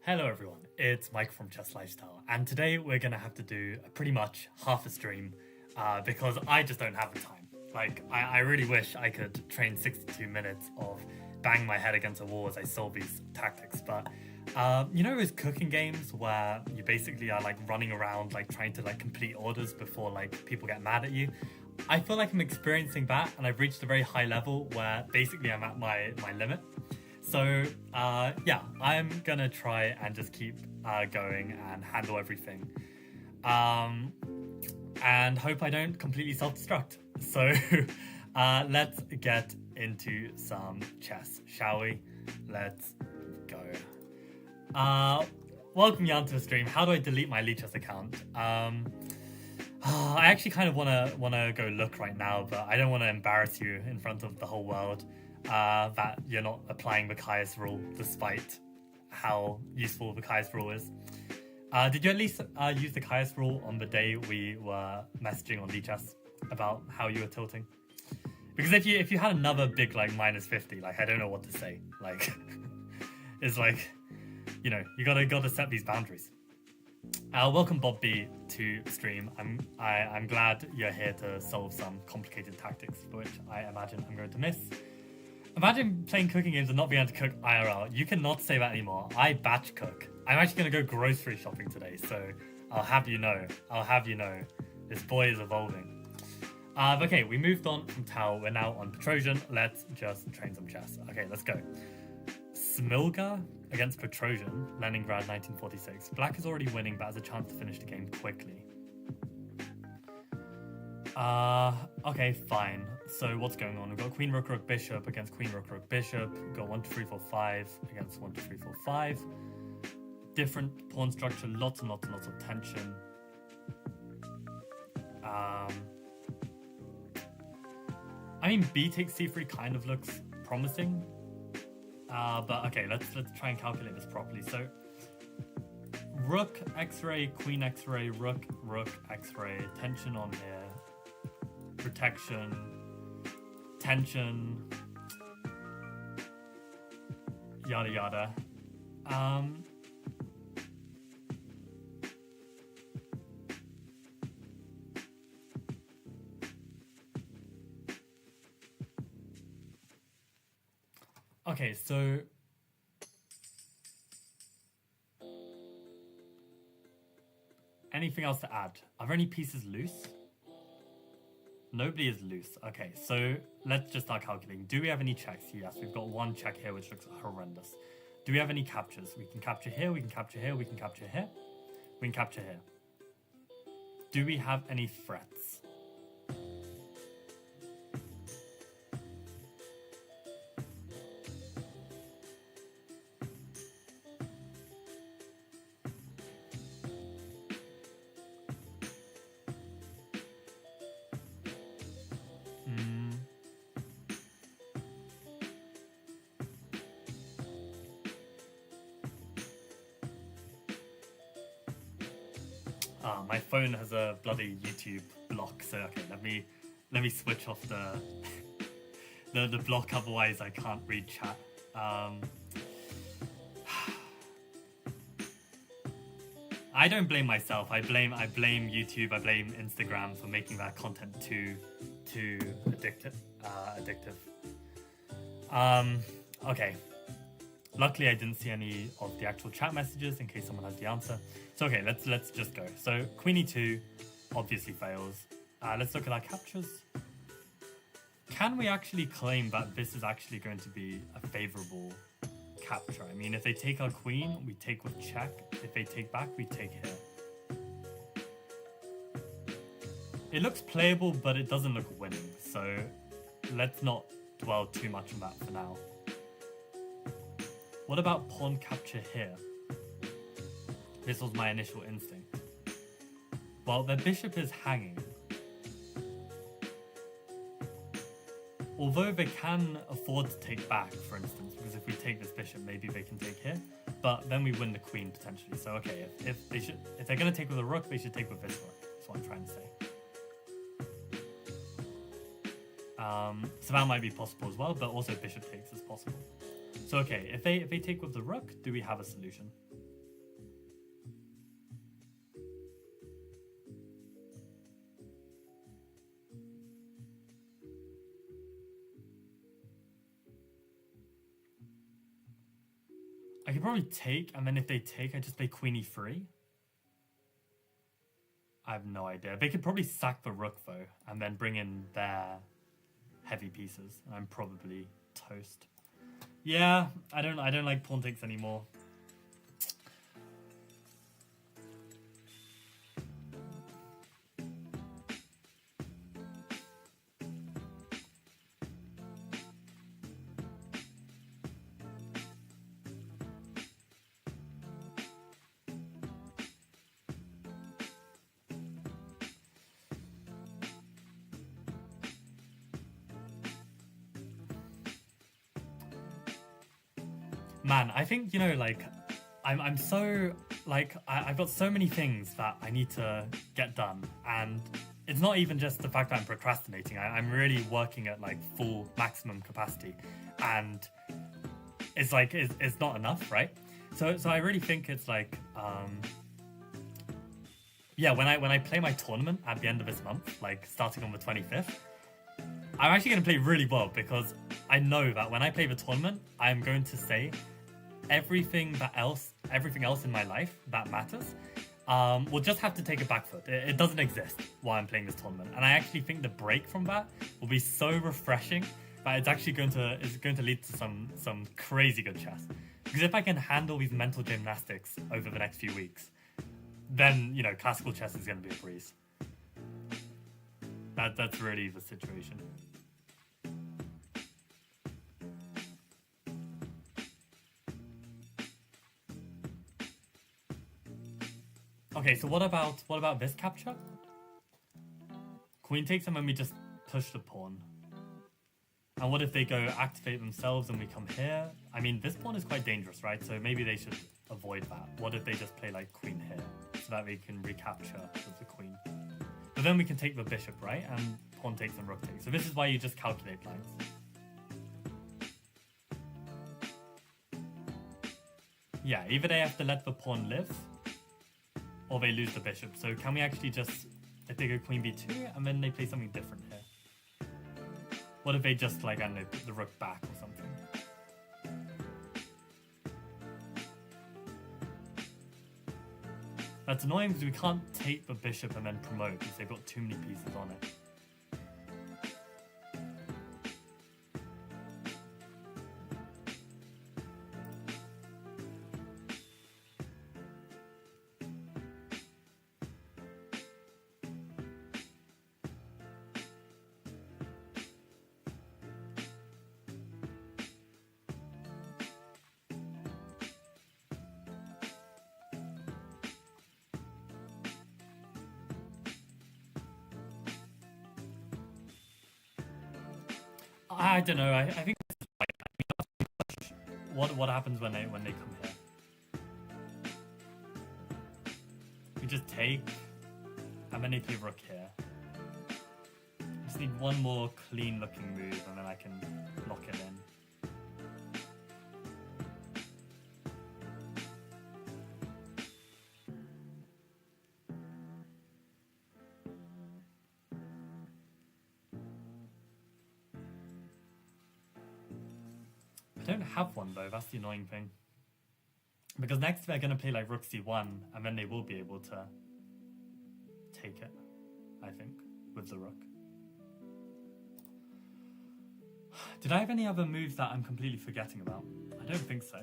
Hello everyone, it's Mike from Chess Lifestyle, and today we're gonna have to do pretty much half a stream because I just don't have the time. I really wish I could train 62 minutes of bang my head against a wall as I solve these tactics, but you know those cooking games where you basically are like running around like trying to like complete orders before like people get mad at you? I feel like I'm experiencing that, and I've reached a very high level where basically I'm at my limit. So yeah, I'm gonna try and just keep going and handle everything, and hope I don't completely self-destruct. So let's get into some chess, shall we? Let's go. Welcome Jan to the stream. How do I delete my Lichess account? I actually kind of wanna go look right now, but I don't want to embarrass you in front of the whole world. That you're not applying the Caius rule, despite how useful the Caius rule is. Did you at least use the Caius rule on the day we were messaging on Lichess about how you were tilting? Because if you had another big like -50, like I don't know what to say. Like it's like, you know, you gotta set these boundaries. Welcome Bob B to stream. I'm glad you're here to solve some complicated tactics, which I imagine I'm going to miss. Imagine playing cooking games and not being able to cook IRL. You cannot say that anymore. I batch cook. I'm actually going to go grocery shopping today, so I'll have you know. This boy is evolving. Okay, we moved on from Tau. We're now on Petrosian. Let's just train some chess. Okay, let's go. Smilga against Petrosian, Leningrad 1946. Black is already winning, but has a chance to finish the game quickly. Okay, fine. So what's going on? We've got Queen, Rook, Rook, Bishop against Queen, Rook, Rook, Bishop. We've got 1, 2, 3, 4, 5 against 1, 2, 3, 4, 5. Different pawn structure, lots and lots and lots of tension. I mean, B takes C3 kind of looks promising. But okay, let's try and calculate this properly. So Rook, X-ray, Queen, X-ray, Rook, Rook, X-ray, tension on here. Protection, tension, yada yada. Okay, so anything else to add? Are there any pieces loose? Nobody is loose. Okay, so let's just start calculating. Do we have any checks? Yes, we've got one check here, which looks horrendous. Do we have any captures? We can capture here, we can capture here, we can capture here. We can capture here. Do we have any threats? My phone has a bloody YouTube block, so okay, let me switch off the the block, otherwise I can't read chat. I don't blame myself. I blame YouTube. I blame Instagram for making that content too addictive. Okay. Luckily, I didn't see any of the actual chat messages in case someone has the answer. So okay, let's just go. So Queen E2 obviously fails. Let's look at our captures. Can we actually claim that this is actually going to be a favorable capture? I mean, if they take our queen, we take with check. If they take back, we take here. It looks playable, but it doesn't look winning. So let's not dwell too much on that for now. What about pawn capture here? This was my initial instinct. Well, their bishop is hanging. Although they can afford to take back, for instance, because if we take this bishop, maybe they can take here. But then we win the queen potentially. So okay, if they're going to take with a rook, they should take with this rook. That's what I'm trying to say. So that might be possible as well, but also bishop takes is possible. So okay, if they take with the rook, do we have a solution? I could probably take, and then if they take, I just play queen e3. I have no idea. They could probably sack the rook though, and then bring in their heavy pieces, and I'm probably toast. Yeah, I don't like pawn takes anymore. Man, I think, you know, like, I'm so, like, I've got so many things that I need to get done, and it's not even just the fact that I'm procrastinating. I'm really working at, like, full maximum capacity, and it's, like, it's not enough, right? So I really think it's, like, yeah, when I play my tournament at the end of this month, like, starting on the 25th, I'm actually going to play really well, because I know that when I play the tournament, I'm going to say everything else in my life that matters will just have to take a back foot. It doesn't exist while I'm playing this tournament, and I actually think the break from that will be so refreshing that it's actually going to lead to some crazy good chess. Because if I can handle these mental gymnastics over the next few weeks, then, you know, classical chess is going to be a breeze. That's really the situation. Okay, so what about this capture? Queen takes, and then we just push the pawn. And what if they go activate themselves and we come here? I mean, this pawn is quite dangerous, right? So maybe they should avoid that. What if they just play like queen here, so that we can recapture with the queen? But then we can take the bishop, right? And pawn takes and rook takes. So this is why you just calculate lines. Yeah, either they have to let the pawn live, or they lose the bishop. So can we actually just, if they go queen b2, and then they play something different here? What if they just, like, I don't know, put the rook back or something? That's annoying because we can't take the bishop and then promote because they've got too many pieces on it. I don't know. I think what happens when they come here? We just take, and then they play rook here. Just need one more clean looking move, and then I can lock it in. I don't have one though, that's the annoying thing. Because next they're going to play like rook c1, and then they will be able to take it, I think, with the rook. Did I have any other moves that I'm completely forgetting about? I don't think so.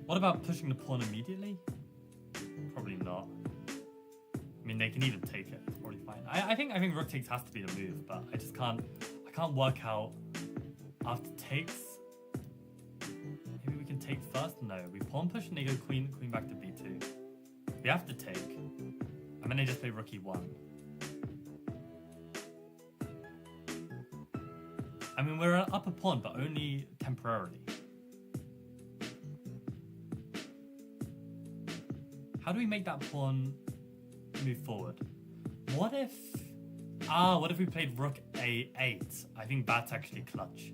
What about pushing the pawn immediately? Probably not. I mean, they can even take it, it's probably fine. I think rook takes has to be the move, but I just can't work out after takes. Maybe we can take first? No, we pawn push and they go queen back to b2. We have to take, and then they just play rook e1. I mean, we're up a pawn, but only temporarily. How do we make that pawn move forward? What if we played rook a8? I think that's actually clutch.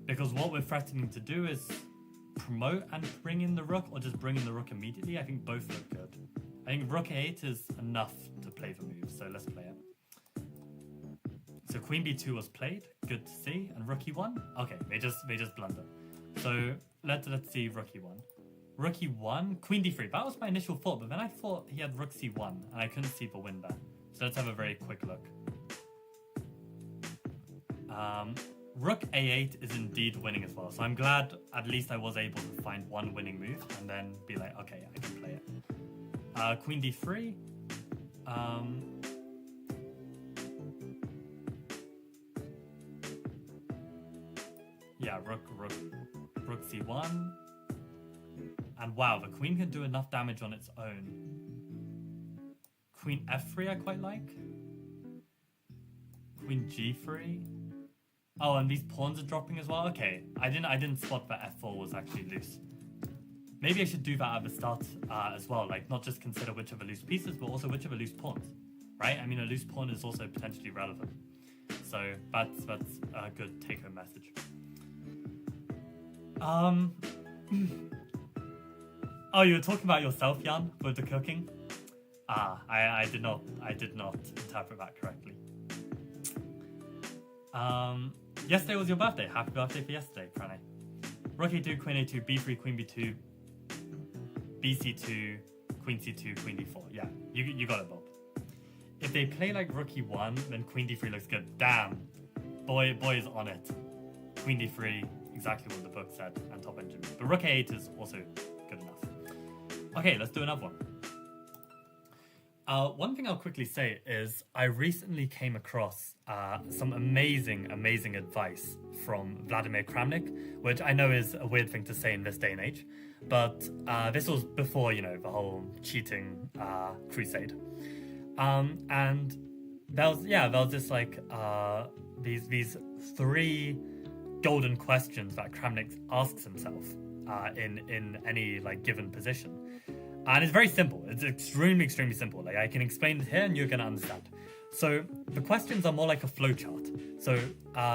Because what we're threatening to do is promote and bring in the rook, or just bring in the rook immediately. I think both look good. I think rook a8 is enough to play the move, so let's play it. So queen b2 was played. Good to see. And rook e1. Okay, they just blunder. So let's see rook e1. Rook e1, queen d3. That was my initial thought, but then I thought he had rook c1, and I couldn't see the win there. So let's have a very quick look. Rook a8 is indeed winning as well. So I'm glad at least I was able to find one winning move and then be like, okay, I can play it. Queen d3. Yeah, rook c1. And wow, the queen can do enough damage on its own. Queen f3 I quite like. Queen g3. Oh, and these pawns are dropping as well? Okay, I didn't spot that f4 was actually loose. Maybe I should do that at the start as well, like not just consider which of the loose pieces, but also which of the loose pawns, right? I mean, a loose pawn is also potentially relevant. So that's a good take-home message. Oh, you were talking about yourself, Jan, with the cooking? I did not interpret that correctly. Yesterday was your birthday. Happy birthday for yesterday, Pranay. Rook a2, queen a2, b3, queen b2, bc2, queen c2, queen d4. Yeah, you got it, Bob. If they play like rook e1, then queen d3 looks good. Damn, boy is on it. Queen d3, exactly what the book said, and top engine. But rook a8 is also good enough. Okay, let's do another one. One thing I'll quickly say is I recently came across some amazing advice from Vladimir Kramnik, which I know is a weird thing to say in this day and age, but this was before, the whole cheating crusade. And there was just like these three golden questions that Kramnik asks himself in any like given position. And it's very simple. It's extremely simple. Like I can explain it here and you're going to understand. So the questions are more like a flowchart. So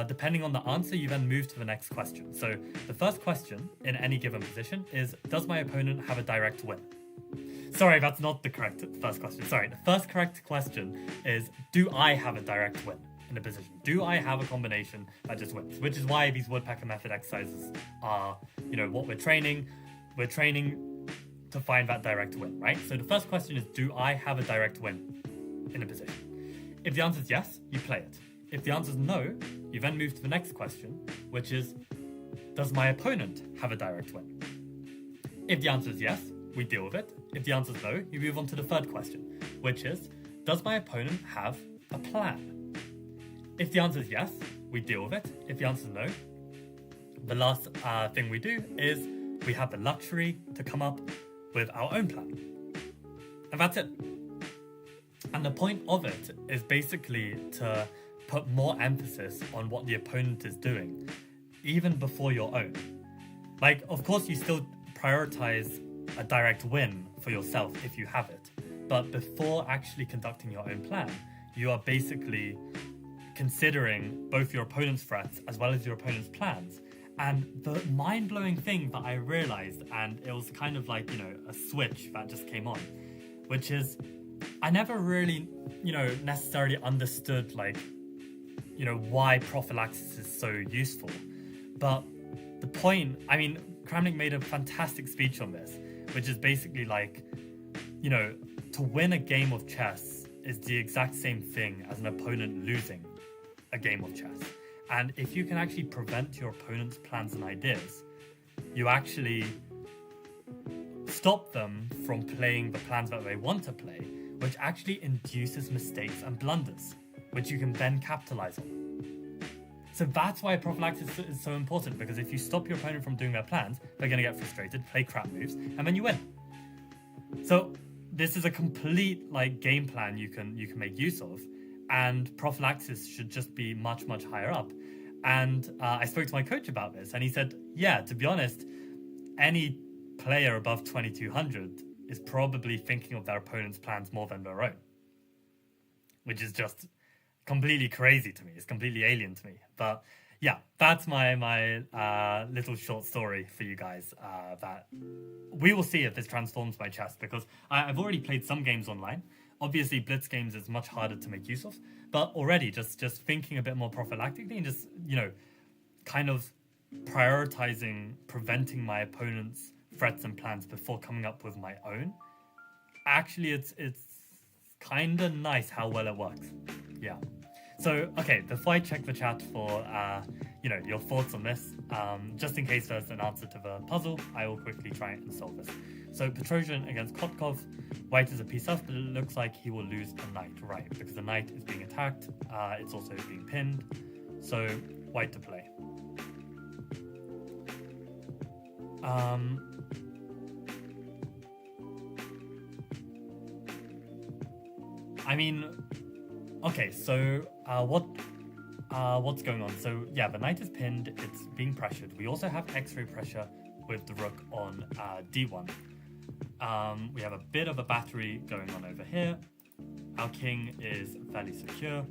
depending on the answer, you then move to the next question. So the first question in any given position is, does my opponent have a direct win? Sorry, that's not the correct first question. Sorry, the first correct question is, do I have a direct win in a position? Do I have a combination that just wins? Which is why these Woodpecker method exercises are, what we're training. We're training to find that direct win, right? So the first question is, do I have a direct win in a position? If the answer is yes, you play it. If the answer is no, you then move to the next question, which is, does my opponent have a direct win? If the answer is yes, we deal with it. If the answer is no, you move on to the third question, which is, does my opponent have a plan? If the answer is yes, we deal with it. If the answer is no, the last thing we do is we have the luxury to come up with our own plan. And that's it. And the point of it is basically to put more emphasis on what the opponent is doing, even before your own. Like, of course, you still prioritize a direct win for yourself if you have it. But before actually conducting your own plan, you are basically considering both your opponent's threats as well as your opponent's plans. And the mind-blowing thing that I realized, and it was kind of like, a switch that just came on, which is I never really, necessarily understood, why prophylaxis is so useful. But the point, Kramnik made a fantastic speech on this, which is basically to win a game of chess is the exact same thing as an opponent losing a game of chess. And if you can actually prevent your opponent's plans and ideas, you actually stop them from playing the plans that they want to play, which actually induces mistakes and blunders, which you can then capitalize on. So that's why prophylaxis is so important, because if you stop your opponent from doing their plans, they're going to get frustrated, play crap moves, and then you win. So this is a complete game plan you can make use of. And prophylaxis should just be much higher up. And I spoke to my coach about this, and he said, yeah, to be honest, any player above 2200 is probably thinking of their opponent's plans more than their own, which is just completely crazy to me. It's completely alien to me. But yeah, that's my little short story for you guys. That we will see if this transforms my chess, because I've already played some games online. Obviously, blitz games is much harder to make use of, but already just thinking a bit more prophylactically and just, you know, kind of prioritizing preventing my opponent's threats and plans before coming up with my own. Actually, it's kind of nice how well it works. Yeah. So, okay, before I check the chat for, you know, your thoughts on this, just in case there's an answer to the puzzle, I will quickly try and solve this. So, Petrosian against Kotkov, white is a piece up, but it looks like he will lose a knight, right? Because the knight is being attacked, it's also being pinned, so white to play. I mean, okay, so what's going on? So yeah, the knight is pinned, it's being pressured. We also have X-ray pressure with the rook on d1. We have a bit of a battery going on over here. Our king is fairly secure.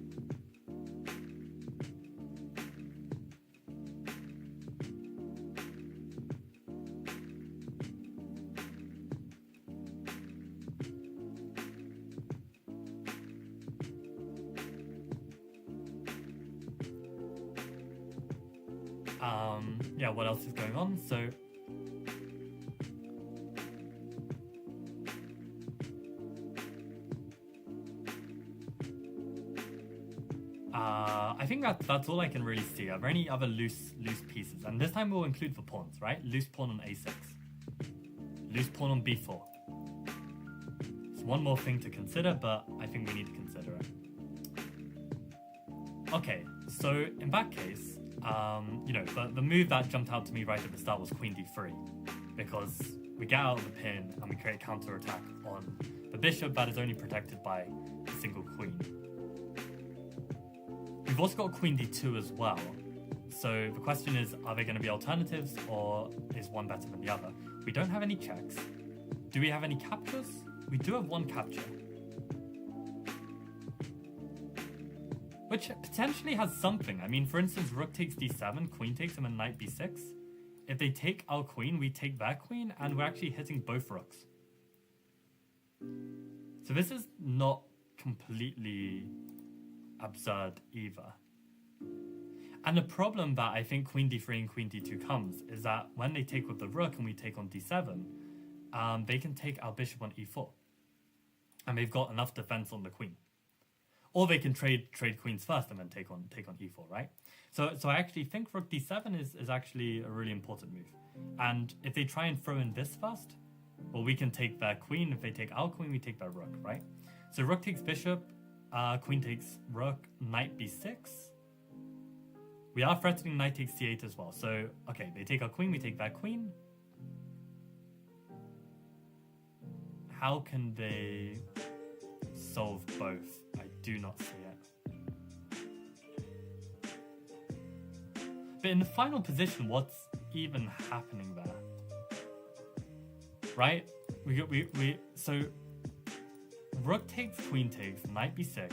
Yeah, what else is going on? So I think that's all I can really see. Are there any other loose pieces? And this time we'll include the pawns, right? Loose pawn on a6. Loose pawn on b4. It's one more thing to consider, but I think we need to consider it. Okay, so in that case, you know, the move that jumped out to me right at the start was queen d3, because we get out of the pin and we create a counter attack on the bishop that is only protected by a single queen. We've also got queen d2 as well. So the question is, are there going to be alternatives, or is one better than the other? We don't have any checks. Do we have any captures? We do have one capture, which potentially has something. I mean, for instance, rook takes d7, queen takes him, and knight b6. If they take our queen, we take their queen, and we're actually hitting both rooks. So this is not completely absurd either. And the problem that I think queen d3 and queen d2 comes is that when they take with the rook and we take on d7, they can take our bishop on e4. And they've got enough defense on the queen. Or they can trade queens first and then take on e4, right? So I actually think rook d7 is actually a really important move. And if they try and throw in this first, well, we can take their queen. If they take our queen, we take their rook, right? So rook takes bishop, queen takes rook, knight b6. We are threatening knight takes c8 as well. So, okay, they take our queen, we take their queen. How can they solve both? I do not see it. But in the final position, what's even happening there? Right? So rook takes, queen takes, knight b6,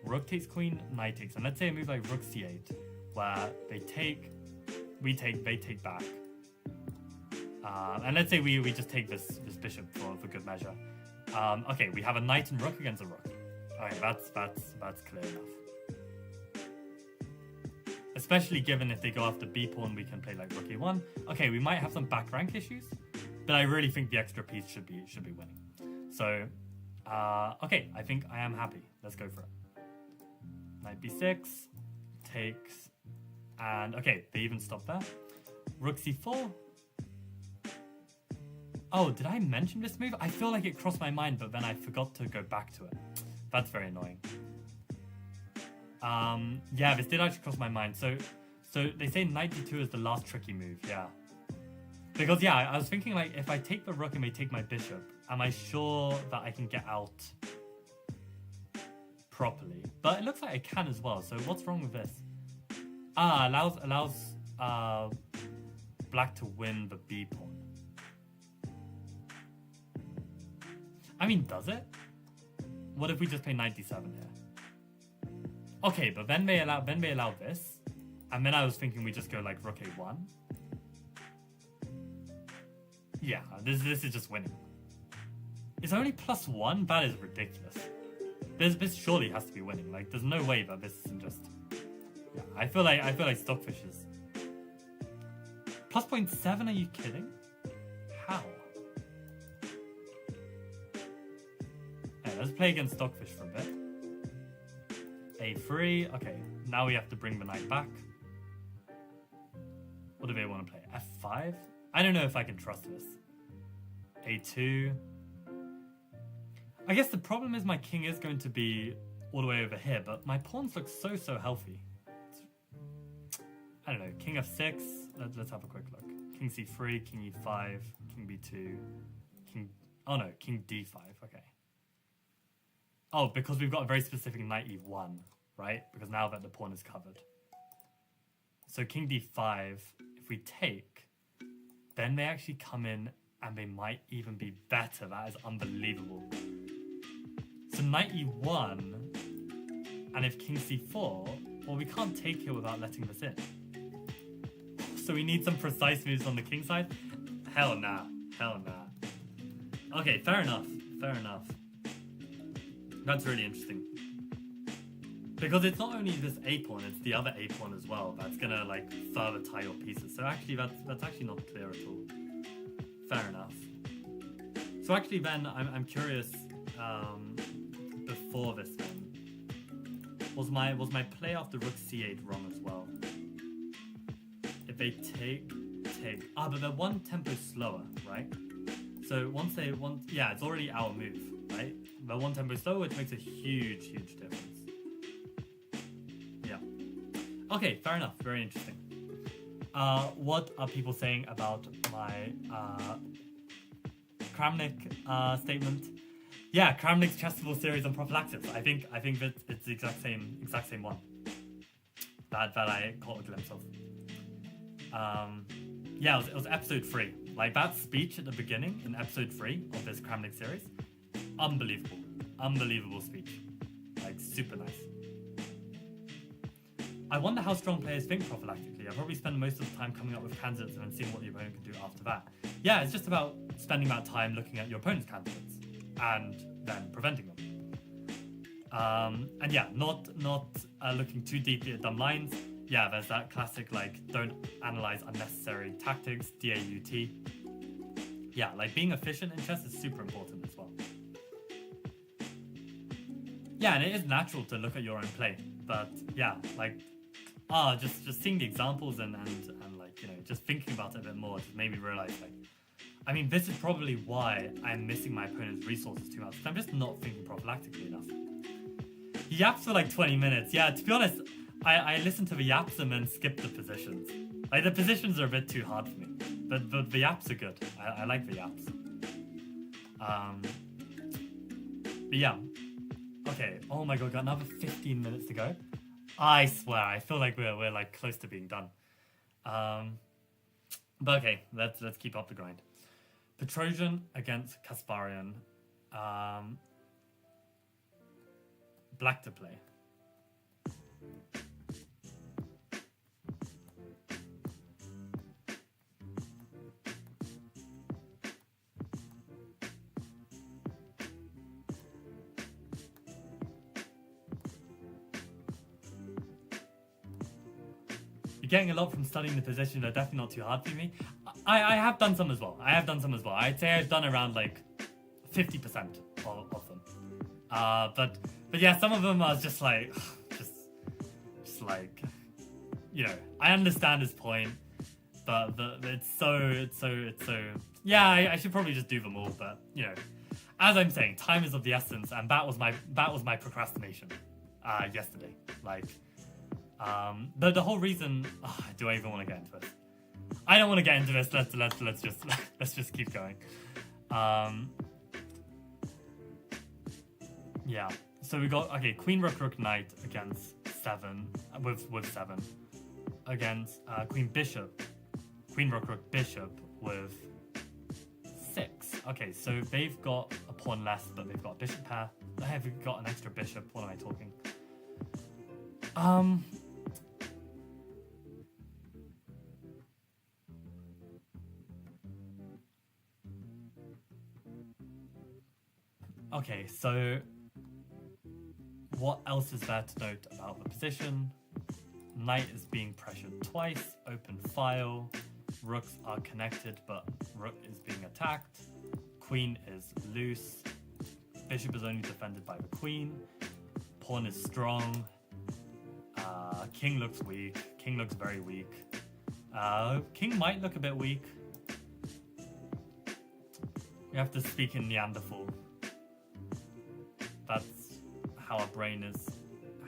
rook takes queen, knight takes, and let's say a move like rook c8, where they take, we take, they take back. And let's say we just take this bishop for good measure. Okay, we have a knight and rook against a rook. Okay, that's clear enough. Especially given if they go after b pawn, we can play like rook e1. Okay, we might have some back rank issues, but I really think the extra piece should be winning. So, okay, I think I am happy. Let's go for it. Knight b6 takes, and okay, they even stop there. Rook c4. Oh, did I mention this move? I feel like it crossed my mind, but then I forgot to go back to it. That's very annoying. Yeah, this did actually cross my mind. So they say knight d2 is the last tricky move, yeah. Because, yeah, I was thinking, like, if I take the rook and they take my bishop, am I sure that I can get out properly? But it looks like I can as well, so what's wrong with this? Allows black to win the b pawn. I mean, does it? What if we just play knight d7 here? Okay, but then they allow this, and then I was thinking we just go like rook a1. Yeah, this is just winning. It's only +1? That is ridiculous. This surely has to be winning. Like, there's no way that this isn't just. Yeah, I feel like Stockfish is. Plus 0.7? Are you kidding? How? Hey, let's play against Stockfish for a bit. A3. Okay, now we have to bring the knight back. What do they want to play? F5? I don't know if I can trust this. A2. I guess the problem is my king is going to be all the way over here, but my pawns look so healthy. I don't know. King f6. Let's have a quick look. King c3, king e5, king b2, king... Oh no, king d5. Okay. Oh, because we've got a very specific knight e1, right? Because now that the pawn is covered. So king d5, if we take, then they actually come in and they might even be better. That is unbelievable. So knight e1, and if king c4, well, we can't take here without letting this in. So we need some precise moves on the king side? Hell nah. Hell nah. Okay, fair enough. Fair enough. That's really interesting. Because it's not only this a-pawn, it's the other a-pawn as well that's gonna like further tie your pieces. So actually that's actually not clear at all. Fair enough. So actually then I'm curious, before this then, was my play after rook c8 wrong as well? If they take, but they're one tempo slower, right? So once they yeah, it's already our move, right? They're one tempo slower, which makes a huge difference. Yeah. Okay, fair enough. Very interesting. What are people saying about my Kramnik statement? Yeah, Kramnik's Chessable series on prophylaxis. I think that it's the exact same one that I caught a glimpse of. Yeah, it was episode 3. Like that speech at the beginning in episode 3 of this Kramnik series, unbelievable speech, like super nice. I wonder how strong players think prophylactically. I probably spend most of the time coming up with candidates and then seeing what the opponent can do after that. Yeah, it's just about spending that time looking at your opponent's candidates and then preventing them. And yeah, not looking too deeply at dumb lines. Yeah, there's that classic like don't analyze unnecessary tactics, DAUT. Yeah, like being efficient in chess is super important as well. Yeah, and it is natural to look at your own play, but yeah, like just seeing the examples and like, you know, just thinking about it a bit more just made me realize, like, I mean, this is probably why I'm missing my opponent's resources too much. I'm just not thinking prophylactically enough. He yaps for like 20 minutes. Yeah, to be honest, I listened to the yaps and then skipped the positions. Like, the positions are a bit too hard for me, but the yaps are good. I like the yaps. But yeah. Okay, oh my god, got another 15 minutes to go. I swear, I feel like we're like close to being done. But okay, let's keep up the grind. Petrosian against Kasparian. Black to play. You're getting a lot from studying the position. They're definitely not too hard for me. I have done some as well. I'd say I've done around like 50% of them. But yeah, some of them are just like, just like, you know, I understand his point, but it's so. Yeah, I should probably just do them all. But you know, as I'm saying, time is of the essence, and that was my procrastination yesterday. Like. The whole reason. Do I even want to get into it? I don't want to get into this. Let's just keep going. Yeah. So we got Queen Rook Knight against 7 with 7 against Queen Rook Bishop with 6. Okay, so they've got a pawn less, but they've got a bishop pair. They've got an extra bishop. What am I talking? Okay, so What else is there to note about the position? Knight is being pressured twice, open file. Rooks are connected, but rook is being attacked. Queen is loose. Bishop is only defended by the queen. Pawn is strong. King looks weak. King looks very weak. King might look a bit weak. We have to speak in Neanderthal. That's how our brain is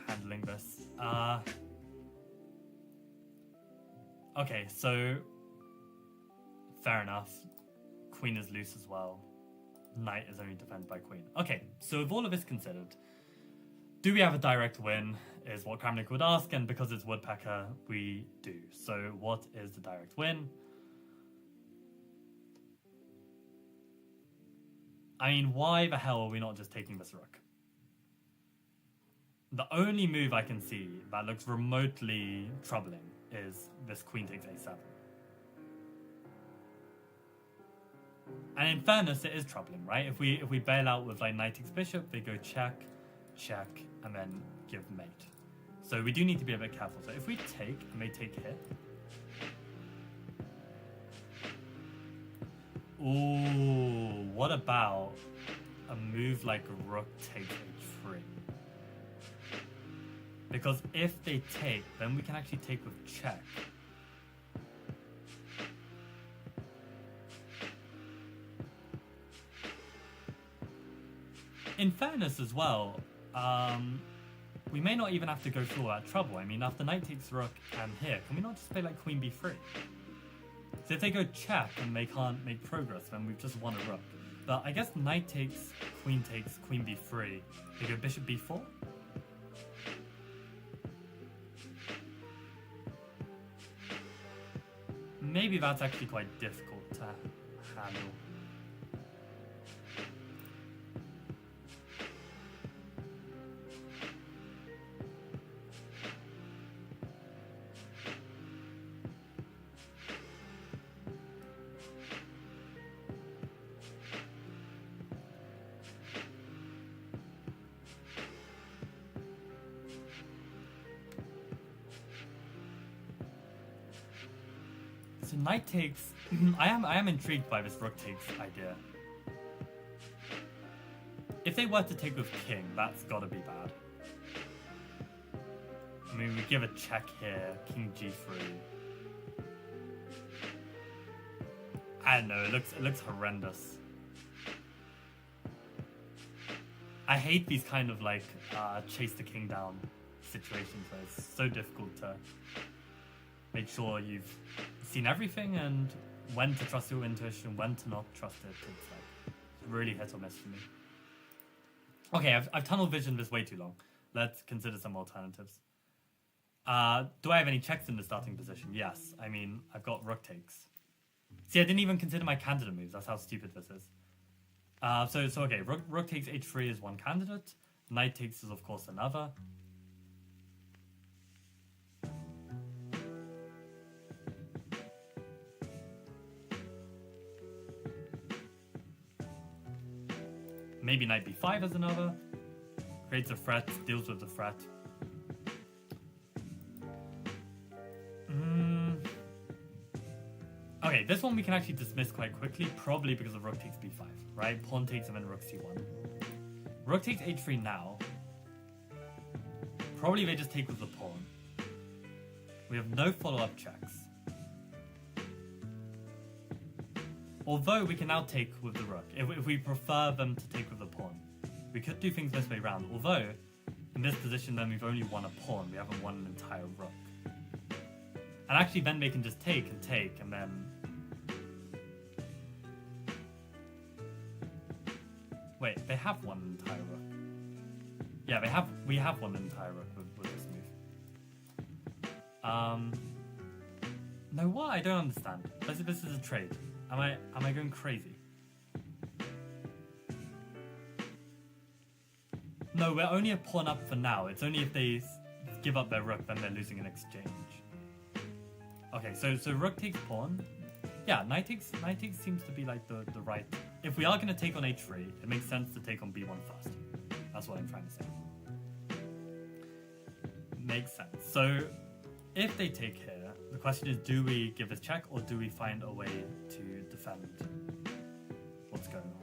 handling this. Okay, so fair enough. Queen is loose as well. Knight is only defended by queen. Okay, so with all of this considered, do we have a direct win is what Kramnik would ask, and because it's Woodpecker, we do. So what is the direct win? I mean, why the hell are we not just taking this rook? The only move I can see that looks remotely troubling is this queen takes a7. And in fairness, it is troubling, right? If we bail out with like knight takes bishop, they go check, check, and then give mate. So we do need to be a bit careful. So if we take, and they take hit. Ooh, what about a move like rook takes h3? Because if they take, then we can actually take with check. In fairness as well, we may not even have to go through all that trouble. I mean, after knight takes rook and here, can we not just play like queen b3? So if they go check and they can't make progress, then we've just won a rook. But I guess knight takes, queen b3. They go bishop b4? Maybe that's actually quite difficult to handle. So knight takes. I am intrigued by this rook takes idea. If they were to take with king, that's gotta be bad. I mean, we give a check here, king g3. I don't know. It looks horrendous. I hate these kind of like chase the king down situations where it's so difficult to make sure you've seen everything and when to trust your intuition, when to not trust it. It's like really hit or miss for me. Okay, I've tunnel visioned this way too long. Let's consider some alternatives. Do I have any checks in the starting position? Yes. I mean, I've got rook takes. See, I didn't even consider my candidate moves. That's how stupid this is. So okay, rook takes h3 is one candidate. Knight takes is of course another. Maybe knight b5 is another. Creates a threat, deals with the threat. Okay, this one we can actually dismiss quite quickly, probably because of rook takes b5, right? Pawn takes and then rook c1. Rook takes h3 now. Probably they just take with the pawn. We have no follow-up checks. Although we can now take with the rook. If we prefer them to take with the pawn, we could do things this way round. Although, in this position then we've only won a pawn, we haven't won an entire rook. And actually then they can just take, and then... Wait, they have won an entire rook. Yeah, we have won an entire rook with this move. No, what? I don't understand. This is a trade. Am I going crazy? No, we're only a pawn up for now. It's only if they give up their rook, then they're losing an exchange. Okay, so rook takes pawn. Yeah, knight takes seems to be like the right. If we are going to take on h3, it makes sense to take on b1 first. That's what I'm trying to say. Makes sense. So if they take here, the question is, do we give this check or do we find a way to defend what's going on?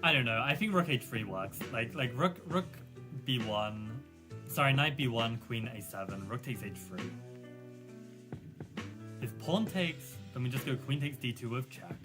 I don't know. I think rook h3 works. Like rook b1. Sorry, knight b1, queen a7, rook takes h3. If pawn takes, then we just go queen takes d2 with check.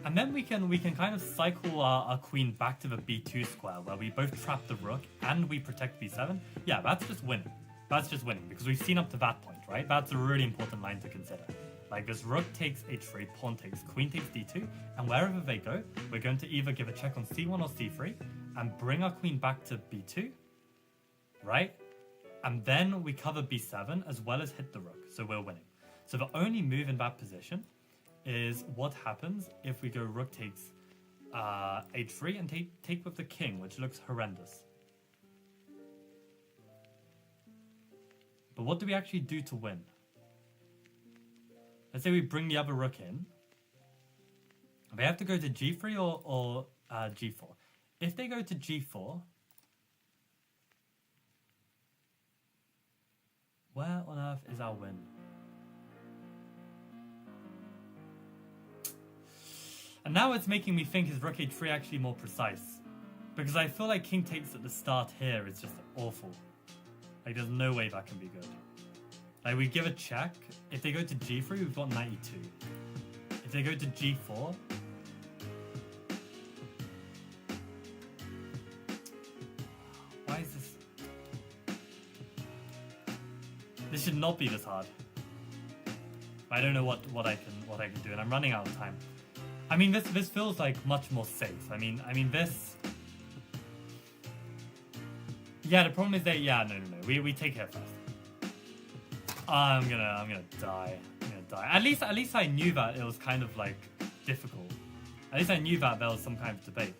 And then we can kind of cycle our queen back to the b2 square where we both trap the rook and we protect b7. Yeah, that's just winning. That's just winning because we've seen up to that point, right? That's a really important line to consider. Like this rook takes h3, pawn takes, queen takes d2, and wherever they go, we're going to either give a check on c1 or c3 and bring our queen back to b2, right? And then we cover b7 as well as hit the rook, so we're winning. So the only move in that position is what happens if we go rook takes h3 and take with the king, which looks horrendous. But what do we actually do to win? Let's say we bring the other rook in. They have to go to g3 or g4. If they go to g4, where on earth is our win? And now it's making me think, is rook h3 actually more precise? Because I feel like king takes at the start here is just awful. Like, there's no way that can be good. Like, we give a check. If they go to g3, we've got knight e2. If they go to g4... Why is this... This should not be this hard. I don't know what I can do, and I'm running out of time. I mean, this feels like much more safe. I mean this... Yeah, the problem is that no. We take here first. I'm gonna die. At least I knew that it was kind of like difficult. At least I knew that there was some kind of debate.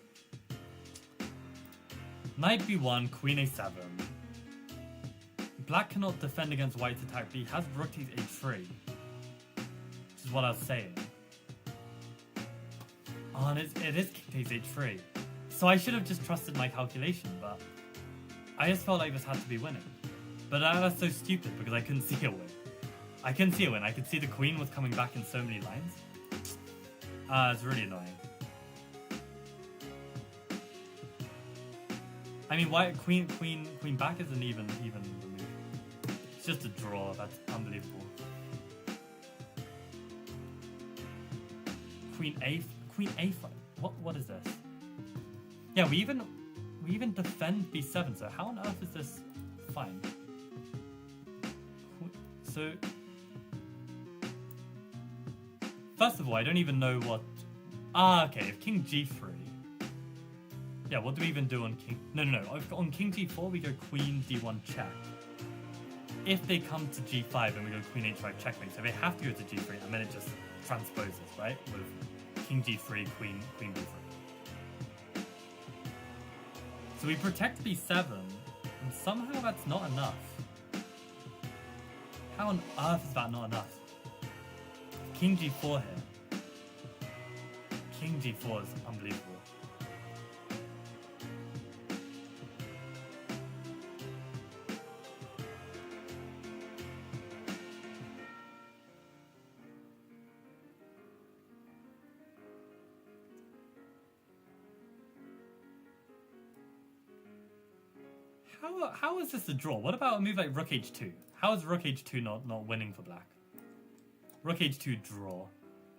Knight b1, queen a7. Black cannot defend against white's attack, but he has rook takes h3. Which is what I was saying. Oh, and it is king takes h3. So I should have just trusted my calculation, but I just felt like this had to be winning. But that's so stupid because I couldn't see a win. I couldn't see a win. I could see the queen was coming back in so many lines. It's really annoying. I mean, why queen back isn't even the move. It's just a draw. That's unbelievable. Queen a5. What is this? Yeah, we even defend b7. So how on earth is this fine? So first of all, I don't even know what. Okay. If king g3. Yeah, what do we even do on king? No. On king g4, we go queen d1 check. If they come to g5, then we go queen h5 checkmate. So they have to go to g3, and then it just transposes, right? With king g3, queen b3. So we protect b7, and somehow that's not enough. How on earth is that not enough? King g4 here. King g4 is unbelievable. How is this a draw? What about a move like rook h2? How is rook h2 not winning for black? Rook h2 draw.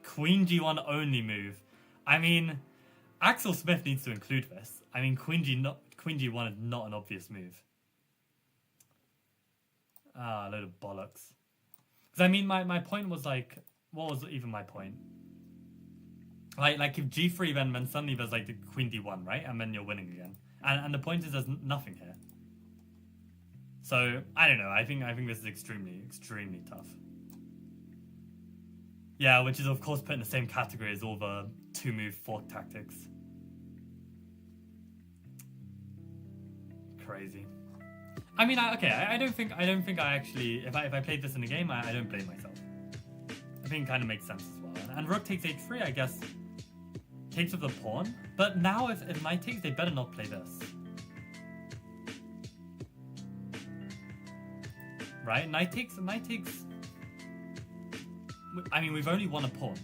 Queen g1 only move. I mean, Axel Smith needs to include this. I mean, queen g1 is not an obvious move. A load of bollocks. Because I mean, my point was like, what was even my point? Like if g3, then suddenly there's like the queen d1, right? And then you're winning again. And the point is there's nothing here. So I don't know. I think this is extremely tough. Yeah, which is of course put in the same category as all the 2-move fork tactics. Crazy. I mean, I don't think I actually, if I played this in a game, I don't blame myself. I think it kind of makes sense as well. And rook takes h3, I guess, takes with the pawn. But now if knight takes, they better not play this. Right? Knight takes. I mean, we've only won a pawn.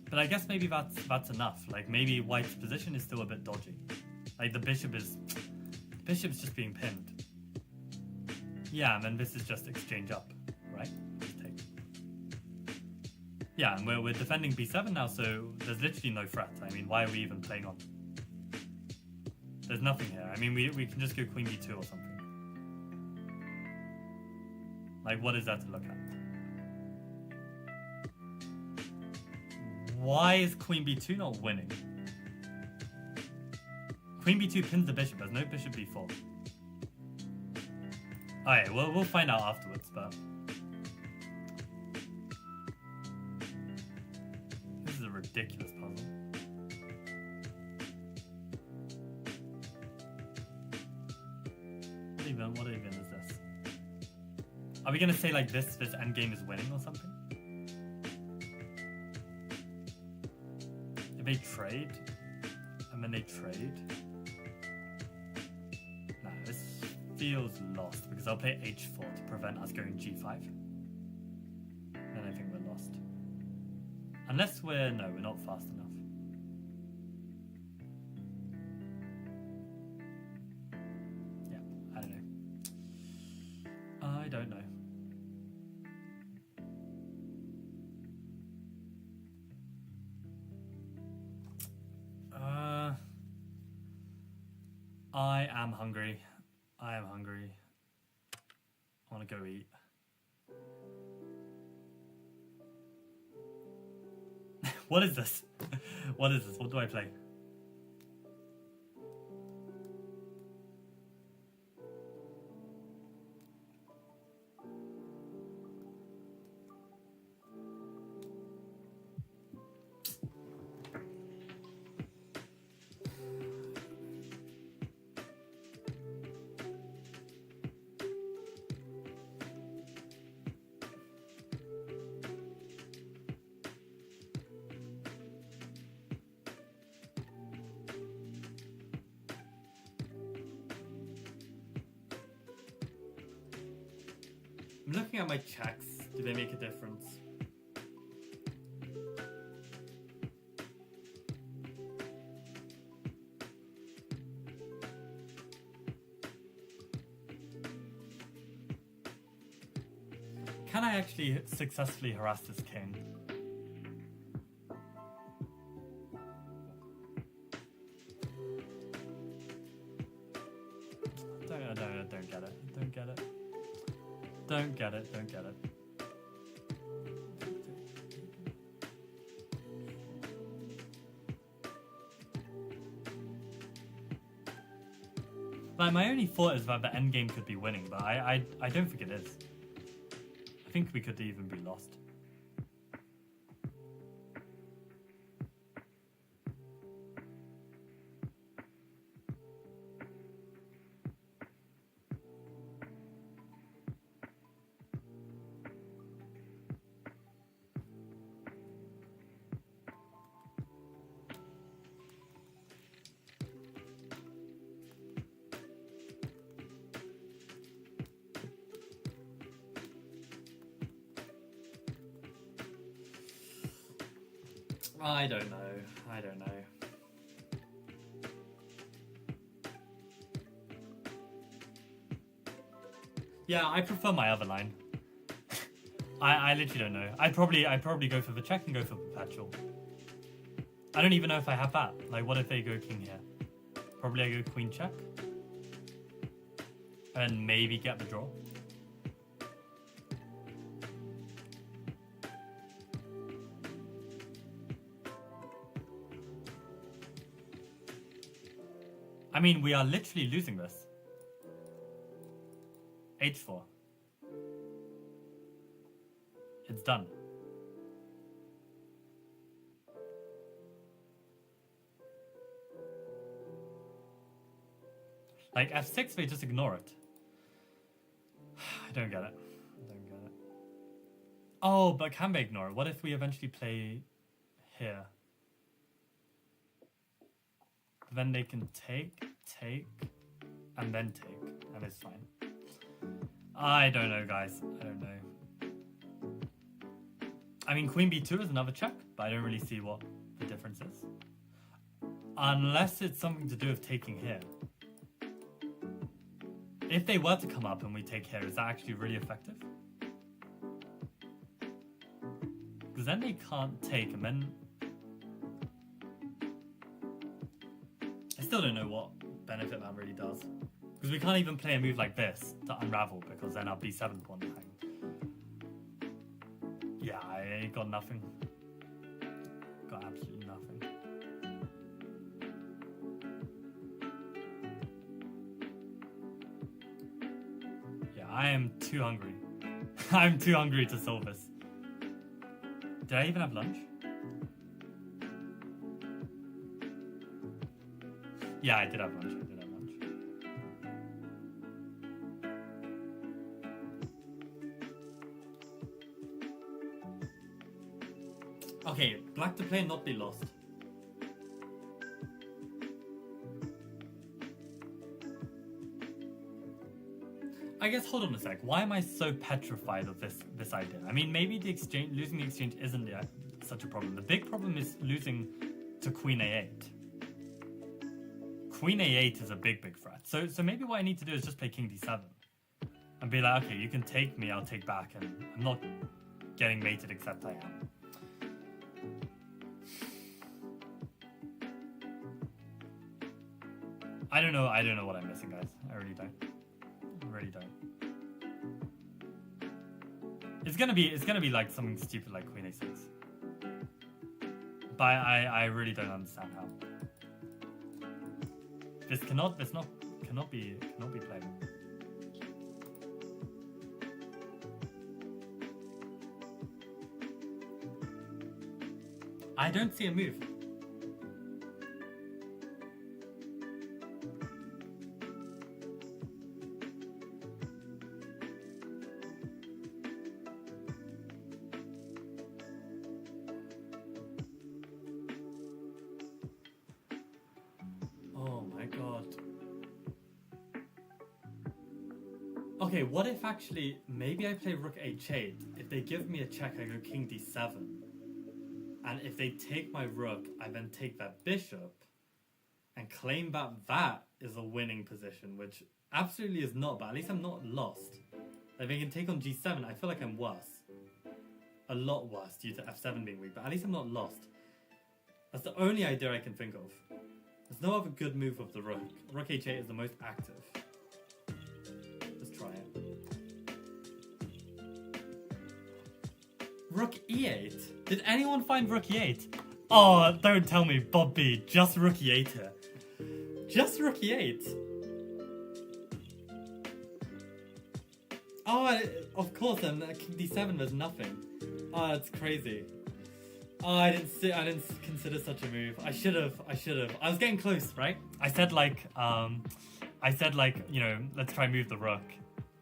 But I guess maybe that's enough. Like maybe white's position is still a bit dodgy. Like the bishop's just being pinned. Yeah, and then this is just exchange up, right? Take. Yeah, and we're defending b7 now, so there's literally no threat. I mean, why are we even playing on? There's nothing here. I mean, we can just go queen b2 or something. Like, what is that to look at? Why is queen b2 not winning? Queen b2 pins the bishop. There's no bishop b4. Alright, we'll find out afterwards, but... This is a ridiculous puzzle. What even is this? Are we gonna say like this endgame is winning or something? If they trade, and then they trade... No, this feels lost, because I'll play h4 to prevent us going g5. And I think we're lost. Unless we're not fast enough. Yeah, I don't know. I don't know. I am hungry. I am hungry. I want to go eat. What is this? What is this? What do I play? I'm looking at my checks. Do they make a difference? Can I actually successfully harass this king? Don't get it. Don't get it. Don't get it, don't get it. Like, my only thought is that the endgame could be winning, but I don't think it is. I think we could even be lost. I don't know. I don't know. Yeah, I prefer my other line. I literally don't know. I'd probably go for the check and go for perpetual. I don't even know if I have that. Like, what if they go king here? Probably I go queen check. And maybe get the draw. I mean, we are literally losing this. H4. It's done. Like F6, they just ignore it. I don't get it. Oh, but can they ignore it? What if we eventually play here? Then they can take, and then take, and it's fine. I don't know, guys. I don't know. I mean, Queen B2 is another check, but I don't really see what the difference is. Unless it's something to do with taking here. If they were to come up and we take here, is that actually really effective? Because then they can't take, and then... I still don't know what benefit that really does. Because we can't even play a move like this to unravel, because then our B7 pawn will hang. Yeah, I got nothing. Got absolutely nothing. Yeah, I am too hungry. I'm too hungry to solve this. Did I even have lunch? Yeah, I did have lunch. Okay, black to play and not be lost. I guess, hold on a sec. Why am I so petrified of this idea? I mean, maybe the exchange, losing the exchange isn't such a problem. The big problem is losing to Queen A8. Queen A8 is a big threat. So maybe what I need to do is just play King D7. And be like, okay, you can take me, I'll take back, and I'm not getting mated except I am. I don't know what I'm missing, guys. I really don't. It's gonna be like something stupid like Queen A6. But I really don't understand how. This cannot be played. I don't see a move. Okay, what if actually, maybe I play Rook H8, if they give me a check I go King D7, and if they take my Rook, I then take that Bishop, and claim that is a winning position, which absolutely is not, but at least I'm not lost. Like, they can take on G7, I feel like I'm worse. A lot worse due to F7 being weak, but at least I'm not lost. That's the only idea I can think of. There's no other good move of the Rook. Rook H8 is the most active. Try it. Rook E8? Did anyone find Rook E8? Oh, don't tell me, Bob B. Just Rook E8 here. Just Rook E8. Oh, of course, and King D7 there's nothing. Oh, it's crazy. Oh, I didn't consider such a move. I should have. I was getting close, right? I said like, you know, let's try and move the Rook.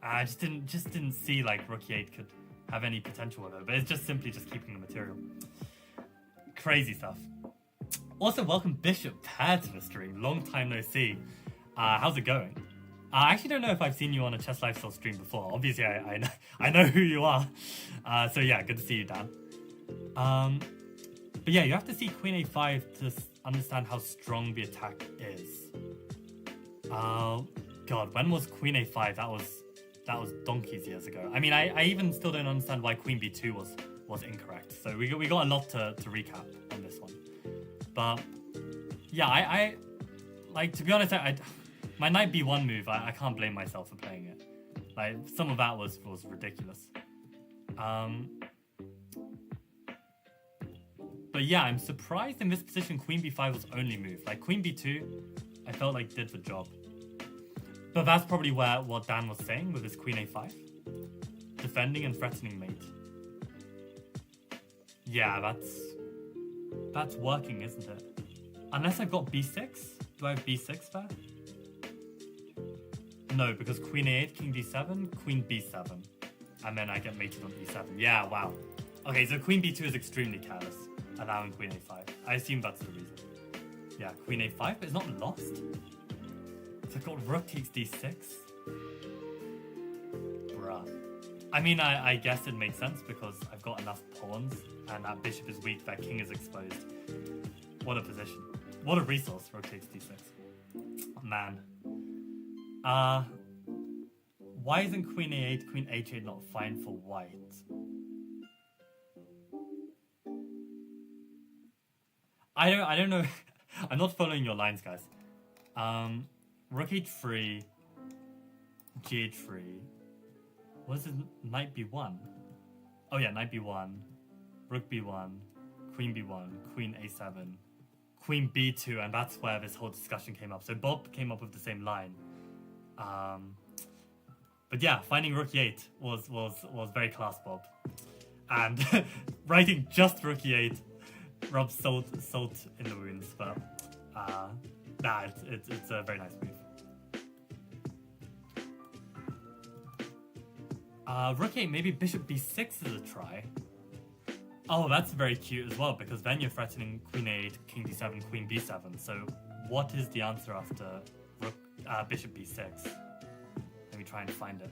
I just didn't see like Rook E8 could have any potential with it, but it's just simply just keeping the material. Crazy stuff. Also, welcome Bishop Pair to the stream. Long time no see. How's it going? I actually don't know if I've seen you on a Chess Lifestyle stream before. Obviously, I know who you are. So yeah, good to see you, Dan. But yeah, you have to see Queen A5 to understand how strong the attack is. God, when was Queen A5? That was donkeys years ago. I mean, I even still don't understand why Queen B2 was incorrect. So we got a lot to recap on this one. But yeah, I like, to be honest, my Knight B1 move, I can't blame myself for playing it. Like, some of that was ridiculous. But yeah, I'm surprised in this position Queen B5 was only moved. Like, Queen B2 I felt like did the job. But that's probably what Dan was saying with his queen a5. Defending and threatening mate. Yeah, that's working, isn't it? Unless I've got b6. Do I have b6 there? No, because queen a8, king d7, queen b7. And then I get mated on e7. Yeah, wow. Okay, so queen b2 is extremely careless, allowing queen a5. I assume that's the reason. Yeah, queen a5, but it's not lost. So I've got rook takes d6. Bruh. I mean, I guess it makes sense because I've got enough pawns and that bishop is weak, that king is exposed. What a position. What a resource, rook takes d6. Man. Why isn't queen a8, queen h8 not fine for white? I don't know. I'm not following your lines, guys. Rook h3, g3. What is it? Knight b1. Oh yeah, knight b1, rook b1, queen b1, queen a7, queen b2, and that's where this whole discussion came up. So Bob came up with the same line. But yeah, finding rook e8 was very class, Bob. And writing just rook e8 rubs salt in the wounds, but nah, it's a very nice move. Rook a8, maybe bishop b6 is a try. Oh, that's very cute as well, because then you're threatening queen a8, king d7, queen b7. So what is the answer after rook, bishop b6? Let me try and find it.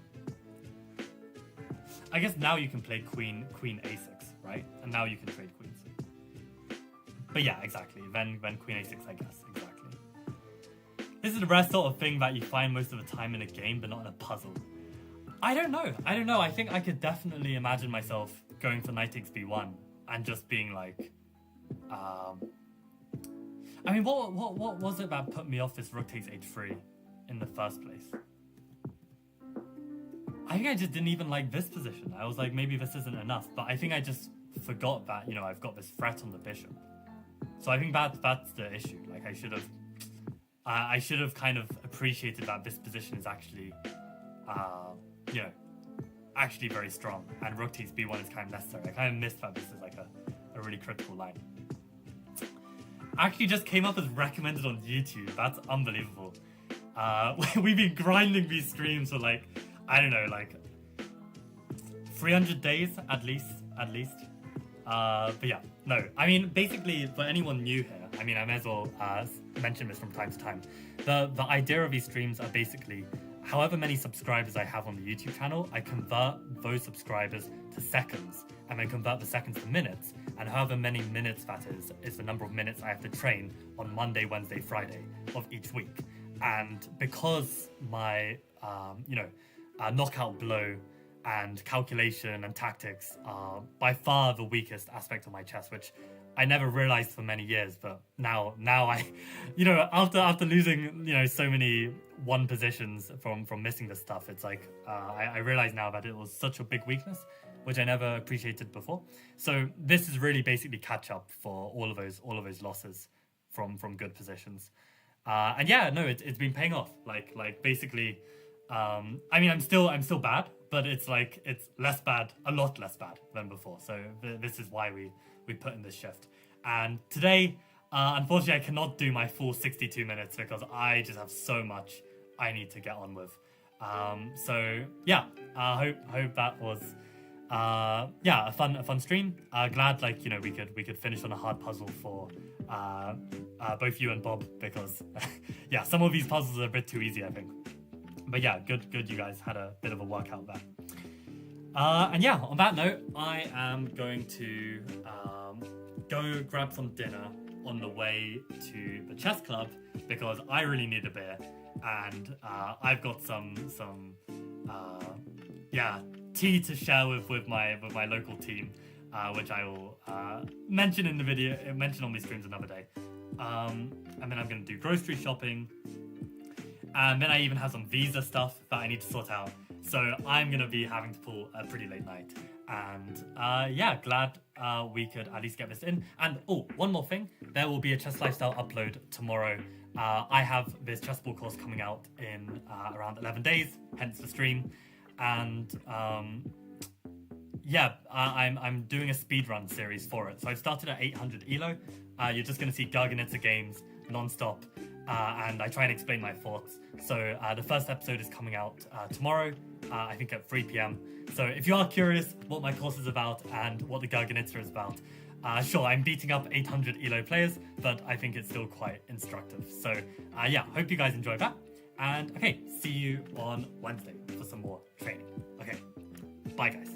I guess now you can play queen a6, right? And now you can trade queens. But yeah, exactly. Then queen a6, I guess. Exactly. This is the rare sort of thing that you find most of the time in a game, but not in a puzzle. I don't know. I think I could definitely imagine myself going for knight takes b1 and just being like, I mean, what was it that put me off this rook takes h3 in the first place? I think I just didn't even like this position. I was like, maybe this isn't enough, but I think I just forgot that, you know, I've got this threat on the bishop. So I think that's the issue. Like I should have kind of appreciated that this position is actually, you know, actually very strong, and rook takes b1 is kind of necessary. I kind of missed that this is like a really critical line. Actually just came up as recommended on YouTube. That's unbelievable. We've been grinding these streams for like, I don't know, like 300 days at least. But yeah, no. I mean, basically, for anyone new here, I mean, I may as well mention this from time to time. The idea of these streams are basically, however many subscribers I have on the YouTube channel, I convert those subscribers to seconds, and then convert the seconds to minutes, and however many minutes that is the number of minutes I have to train on Monday, Wednesday, Friday of each week. And because my, knockout blow and calculation and tactics are by far the weakest aspect of my chess, which I never realized for many years, but now I, you know, after losing, you know, so many one positions from missing this stuff, it's like I realize now that it was such a big weakness, which I never appreciated before. So this is really basically catch up for all of those losses from good positions. And yeah, no, it's been paying off. Like basically, I mean, I'm still bad, but it's like it's less bad, a lot less bad than before. So this is why we put in this shift. And today, unfortunately, I cannot do my full 62 minutes because I just have so much I need to get on with. So yeah, I hope that was a fun stream. Glad, like, you know, we could finish on a hard puzzle for both you and Bob, because yeah, some of these puzzles are a bit too easy, I think. But yeah, good you guys had a bit of a workout there. And yeah, on that note, I am going to go grab some dinner on the way to the chess club because I really need a beer, and I've got some tea to share with my local team, which I will mention in the video, mention on these streams another day. And then I'm going to do grocery shopping, and then I even have some visa stuff that I need to sort out. So I'm going to be having to pull a pretty late night. And yeah, glad we could at least get this in. And oh, one more thing. There will be a Chess Lifestyle upload tomorrow I have this Chessable course coming out in around 11 days, hence the stream. And I'm doing a speedrun series for it. So I've started at 800 elo. You're just going to see Garganitza games non-stop, and I try and explain my thoughts. So the first episode is coming out tomorrow, I think at 3 p.m. So if you are curious what my course is about and what the Garganitza is about, sure, I'm beating up 800 elo players, but I think it's still quite instructive. So hope you guys enjoy that. And okay, see you on Wednesday for some more training. Okay, bye guys.